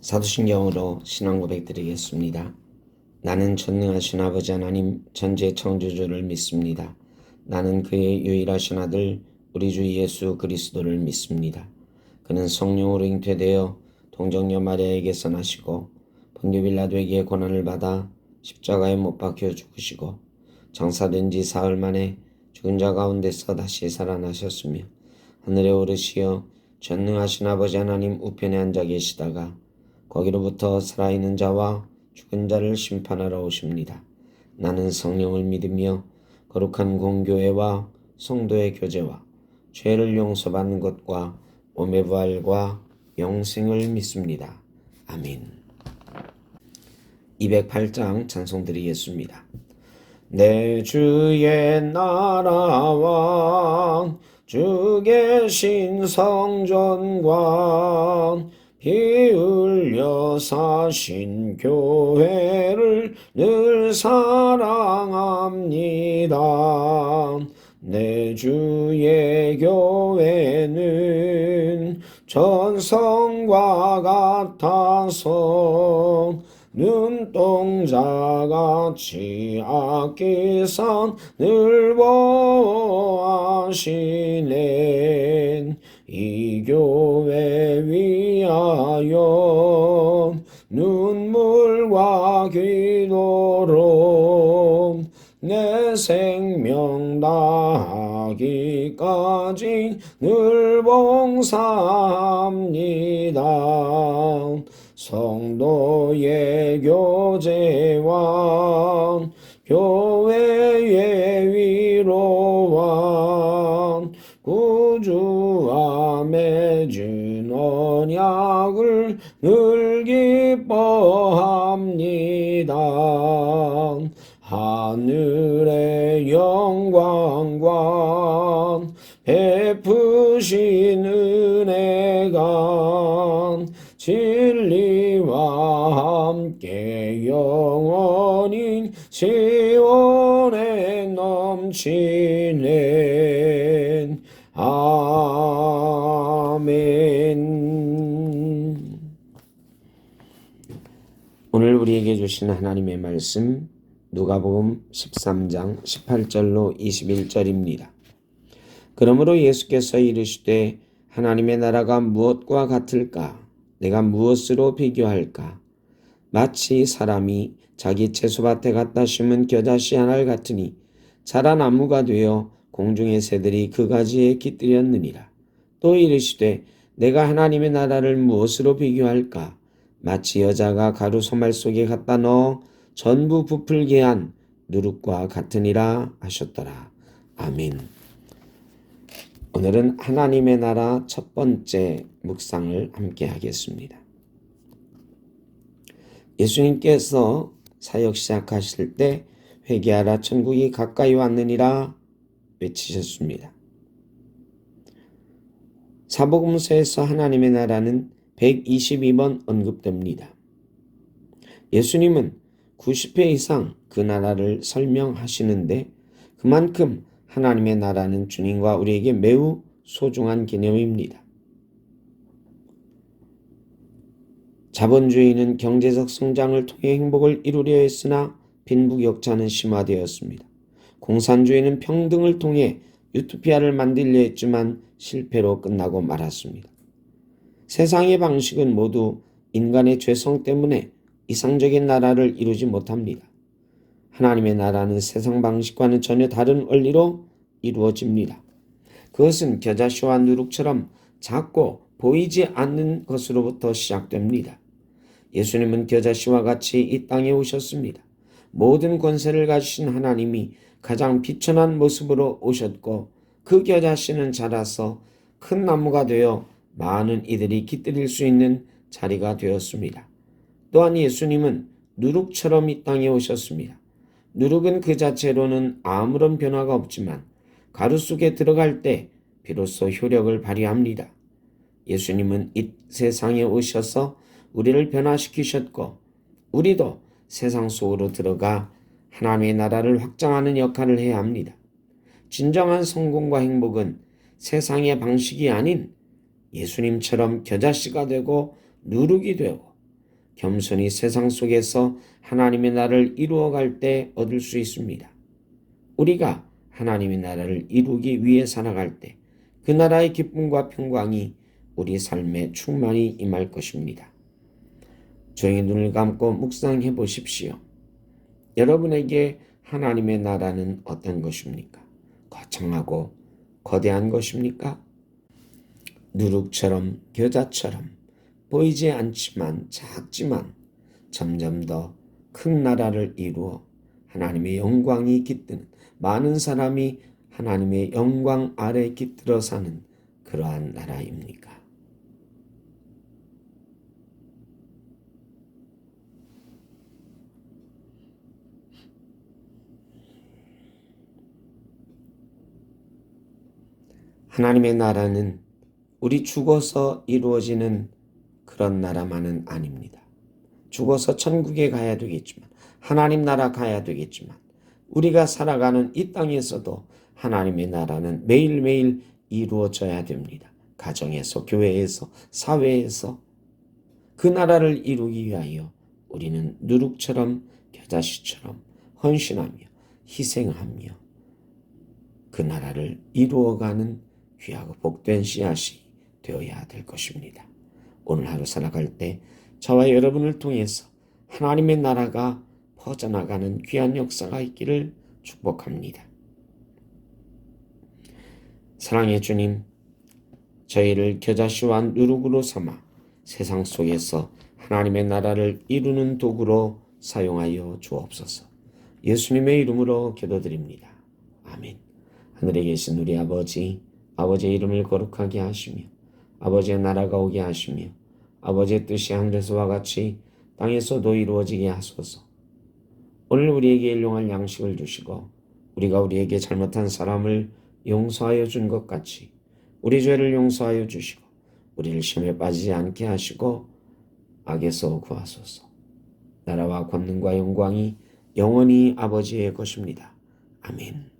사도신경으로 신앙 고백 드리겠습니다. 나는 전능하신 아버지 하나님 전지의 창조주를 믿습니다. 나는 그의 유일하신 아들 우리 주 예수 그리스도를 믿습니다. 그는 성령으로 잉태되어 동정녀 마리아에게서 나시고 본디 빌라도에게 고난을 받아 십자가에 못 박혀 죽으시고 장사된 지 사흘 만에 죽은 자 가운데서 다시 살아나셨으며 하늘에 오르시어 전능하신 아버지 하나님 우편에 앉아 계시다가 거기로부터 살아있는 자와 죽은 자를 심판하러 오십니다. 나는 성령을 믿으며 거룩한 공교회와 성도의 교제와 죄를 용서받는 것과 몸의 부활과 영생을 믿습니다. 아멘. 208장 찬송 드리겠습니다. 내 주의 나라와 주 계신 성전과 피 흘려 사신 교회를 늘 사랑합니다. 내 주의 교회는 전성과 같아서 눈동자같이 아끼사 늘 보호하시네. 이 교회 위하여 눈물과 기도로 내 생명 다하기까지 늘 봉사합니다. 성도의 교제와 교회의 위로와 구주와 맺은 언약을 늘 기뻐합니다. 하늘의 영광과 베푸신 은혜가 진리와 함께 영원히 시온에 넘치네. 아멘. 오늘 우리에게 주신 하나님의 말씀 누가복음 13장 18절로 21절입니다. 그러므로 예수께서 이르시되 하나님의 나라가 무엇과 같을까? 내가 무엇으로 비교할까? 마치 사람이 자기 채소밭에 갖다 심은 겨자씨 하나를 같으니 자라 나무가 되어 공중의 새들이 그 가지에 깃들였느니라. 또 이르시되 내가 하나님의 나라를 무엇으로 비교할까? 마치 여자가 가루 소말 속에 갖다 넣어 전부 부풀게 한 누룩과 같으니라 하셨더라. 아멘. 오늘은 하나님의 나라 첫 번째 묵상을 함께 하겠습니다. 예수님께서 사역 시작하실 때 회개하라 천국이 가까이 왔느니라 외치셨습니다. 사복음서에서 하나님의 나라는 122번 언급됩니다. 예수님은 90회 이상 그 나라를 설명하시는데 그만큼 하나님의 나라는 주님과 우리에게 매우 소중한 개념입니다. 자본주의는 경제적 성장을 통해 행복을 이루려 했으나 빈부격차는 심화되었습니다. 공산주의는 평등을 통해 유토피아를 만들려 했지만 실패로 끝나고 말았습니다. 세상의 방식은 모두 인간의 죄성 때문에 이상적인 나라를 이루지 못합니다. 하나님의 나라는 세상 방식과는 전혀 다른 원리로 이루어집니다. 그것은 겨자씨와 누룩처럼 작고 보이지 않는 것으로부터 시작됩니다. 예수님은 겨자씨와 같이 이 땅에 오셨습니다. 모든 권세를 가지신 하나님이 가장 비천한 모습으로 오셨고 그 겨자씨는 자라서 큰 나무가 되어 많은 이들이 깃들일 수 있는 자리가 되었습니다. 또한 예수님은 누룩처럼 이 땅에 오셨습니다. 누룩은 그 자체로는 아무런 변화가 없지만 가루 속에 들어갈 때 비로소 효력을 발휘합니다. 예수님은 이 세상에 오셔서 우리를 변화시키셨고 우리도 세상 속으로 들어가 하나님의 나라를 확장하는 역할을 해야 합니다. 진정한 성공과 행복은 세상의 방식이 아닌 예수님처럼 겨자씨가 되고 누룩이 되고 겸손히 세상 속에서 하나님의 나라를 이루어갈 때 얻을 수 있습니다. 우리가 하나님의 나라를 이루기 위해 살아갈 때 그 나라의 기쁨과 평강이 우리 삶에 충만히 임할 것입니다. 조용히 눈을 감고 묵상해 보십시오. 여러분에게 하나님의 나라는 어떤 것입니까? 거창하고 거대한 것입니까? 누룩처럼 겨자처럼 보이지 않지만 작지만 점점 더 큰 나라를 이루어 하나님의 영광이 깃드는, 많은 사람이 하나님의 영광 아래 깃들어 사는 그러한 나라입니까? 하나님의 나라는 우리 죽어서 이루어지는 그런 나라만은 아닙니다. 죽어서 천국에 가야 되겠지만, 하나님 나라 가야 되겠지만, 우리가 살아가는 이 땅에서도 하나님의 나라는 매일매일 이루어져야 됩니다. 가정에서, 교회에서, 사회에서 그 나라를 이루기 위하여 우리는 누룩처럼 겨자씨처럼 헌신하며 희생하며 그 나라를 이루어가는 귀하고 복된 씨앗이 되어야 될 것입니다. 오늘 하루 살아갈 때 저와 여러분을 통해서 하나님의 나라가 퍼져나가는 귀한 역사가 있기를 축복합니다. 사랑의 주님, 저희를 겨자씨와 누룩으로 삼아 세상 속에서 하나님의 나라를 이루는 도구로 사용하여 주옵소서. 예수님의 이름으로 기도드립니다. 아멘. 하늘에 계신 우리 아버지, 아버지의 이름을 거룩하게 하시며 아버지의 나라가 오게 하시며 아버지의 뜻이 하늘에서와 같이 땅에서도 이루어지게 하소서. 오늘 우리에게 일용할 양식을 주시고 우리가 우리에게 잘못한 사람을 용서하여 준 것 같이 우리 죄를 용서하여 주시고 우리를 시험에 빠지지 않게 하시고 악에서 구하소서. 나라와 권능과 영광이 영원히 아버지의 것입니다. 아멘.